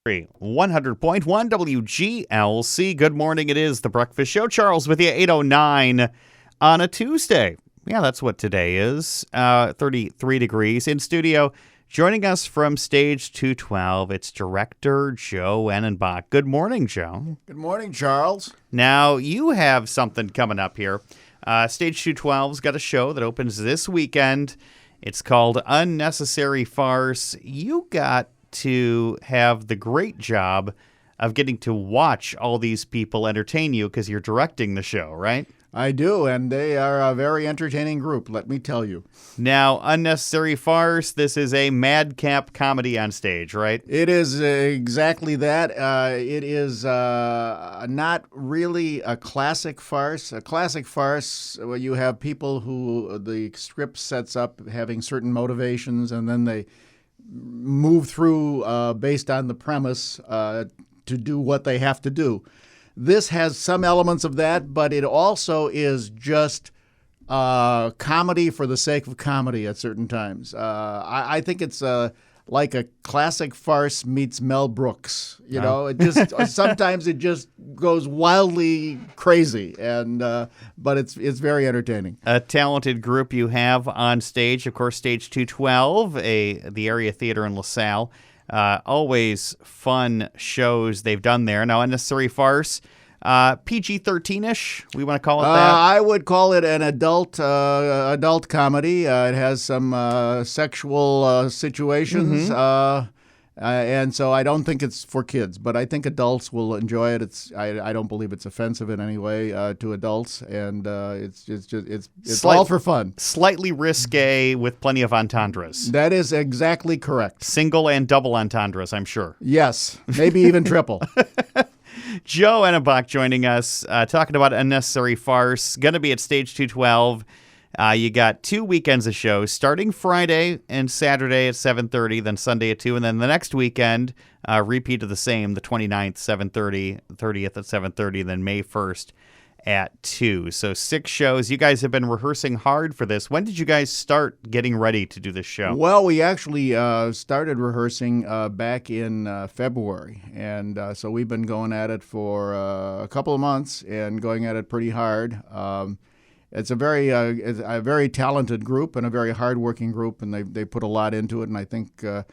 100.1 WGLC. Good morning. It is The Breakfast Show. Charles with you, 8:09 on a Tuesday. Yeah, that's what today is. 33 degrees in studio. Joining us from Stage 212, it's director Joe Ennenbach. Good morning, Joe. Good morning, Charles. Now, you have something coming up here. Stage 212's got a show that opens this weekend. It's called Unnecessary Farce. You got to have the great job of getting to watch all these people entertain you because you're directing the show, right? I do, and they are a very entertaining group, let me tell you. Now, Unnecessary Farce, this is a madcap comedy on stage, right? It is exactly that. It is not really a classic farce. A classic farce where you have people who the script sets up having certain motivations, and then they move through based on the premise to do what they have to do. This has some elements of that, but it also is just comedy for the sake of comedy at certain times. I think it's like a classic farce meets Mel Brooks. You know, it just sometimes it just goes wildly crazy, and but it's very entertaining. A talented group you have on stage, of course, Stage 212, the area theater in LaSalle. Always fun shows they've done there. Now, Unnecessary Farce, PG-13-ish, we want to call it that? I would call it an adult comedy. It has some sexual situations, and so I don't think it's for kids, but I think adults will enjoy it. I don't believe it's offensive in any way to adults, and it's all for fun. Slightly risque with plenty of entendres. That is exactly correct. Single and double entendres, I'm sure. Yes, maybe even triple. Joe Ennenbach joining us, talking about Unnecessary Farce. Going to be at Stage 212. You got 2 weekends of shows, starting Friday and Saturday at 7:30, then Sunday at 2, and then the next weekend, repeat of the same, the 29th, 7:30, 30th at 7:30, then May 1st at 2. So 6 shows. You guys have been rehearsing hard for this. When did you guys start getting ready to do this show? Well, we actually started rehearsing back in February, and so we've been going at it for a couple of months and going at it pretty hard. It's a very talented group and a very hardworking group, and they put a lot into it, and I think the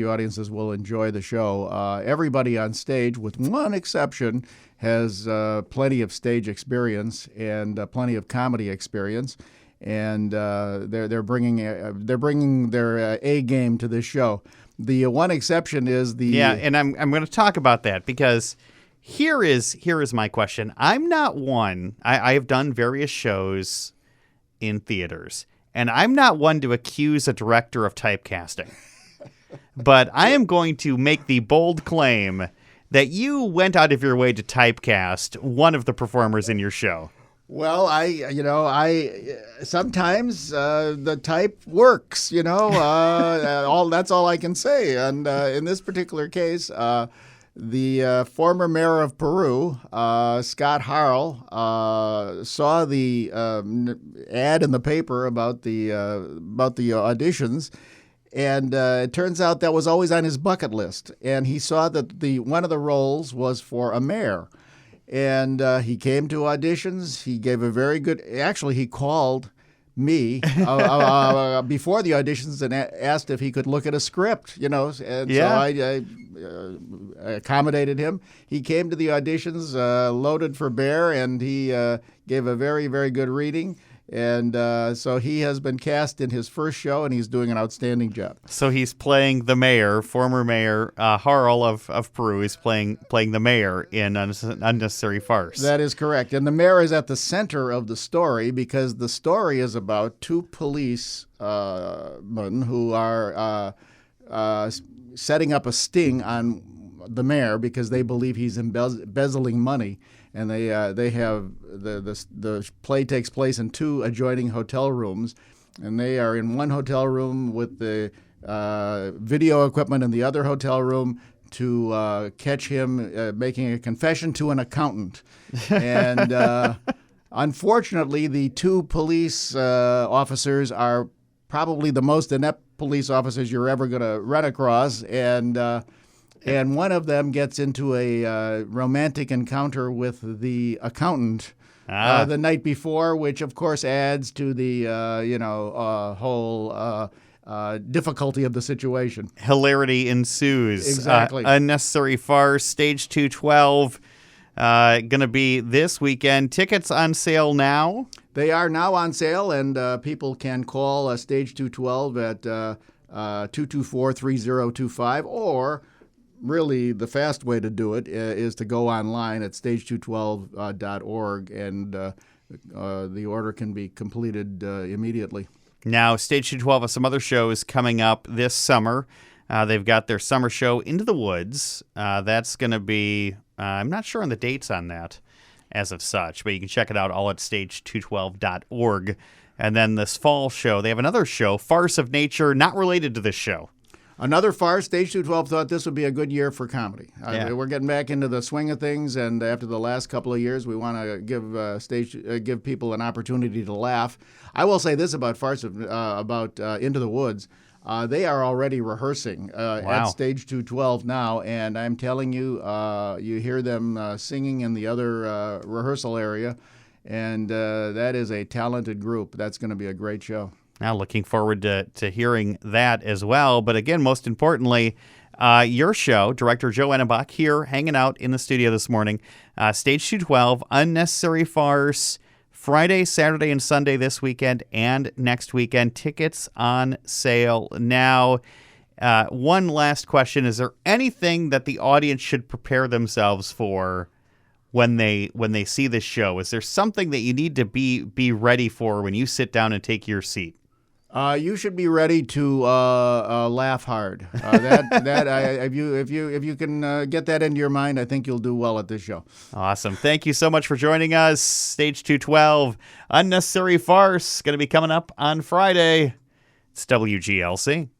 audiences will enjoy the show. Everybody on stage, with one exception, has plenty of stage experience and plenty of comedy experience, and they're bringing their A game to this show. The one exception is the and I'm going to talk about that because here is my question. I'm not one. I have done various shows in theaters, and I'm not one to accuse a director of typecasting. But I am going to make the bold claim that you went out of your way to typecast one of the performers in your show. Well, sometimes the type works, that's all I can say. And in this particular case, the former mayor of Peru, Scott Harl, saw the ad in the paper about the auditions, and it turns out that was always on his bucket list. And he saw that one of the roles was for a mayor, and he came to auditions. He gave a very good. Actually, he called me before the auditions and asked if he could look at a script, so I accommodated him. He came to the auditions loaded for bear, and he gave a very, very good reading. And so he has been cast in his first show, and he's doing an outstanding job. So he's playing the mayor, former mayor Harl of Peru. He's playing the mayor in Unnecessary Farce. That is correct. And the mayor is at the center of the story because the story is about 2 policemen who are setting up a sting on the mayor because they believe he's embezzling money. And they have the play takes place in 2 adjoining hotel rooms, and they are in one hotel room with the video equipment in the other hotel room to catch him making a confession to an accountant. And unfortunately, the 2 police officers are probably the most inept police officers you're ever going to run across, and and one of them gets into a romantic encounter with the accountant the night before, which of course adds to the whole difficulty of the situation. Hilarity ensues. Exactly. Unnecessary Farce, Stage 212, going to be this weekend. Tickets on sale now? They are now on sale, and people can call Stage 212 at 224-3025, or really the fast way to do it is to go online at stage212.org, and the order can be completed immediately. Now, Stage 212 has some other shows coming up this summer. They've got their summer show, Into the Woods. That's going to be, I'm not sure on the dates on that as of such, but you can check it out all at stage212.org. And then this fall show, they have another show, Farce of Nature, not related to this show. Another farce. Stage 212 thought this would be a good year for comedy. Yeah. We're getting back into the swing of things, and after the last couple of years, we want to give people an opportunity to laugh. I will say this about Into the Woods. They are already rehearsing at Stage 212 now, and I'm telling you, you hear them singing in the other rehearsal area, and that is a talented group. That's going to be a great show. Now, looking forward to hearing that as well. But again, most importantly, your show, Director Joe Ennenbach, here hanging out in the studio this morning. Stage 212, Unnecessary Farce, Friday, Saturday, and Sunday this weekend and next weekend. Tickets on sale now. One last question. Is there anything that the audience should prepare themselves for when they see this show? Is there something that you need to be ready for when you sit down and take your seat? You should be ready to laugh hard. If you can get that into your mind, I think you'll do well at this show. Awesome. Thank you so much for joining us. Stage 212, Unnecessary Farce, going to be coming up on Friday. It's WGLC.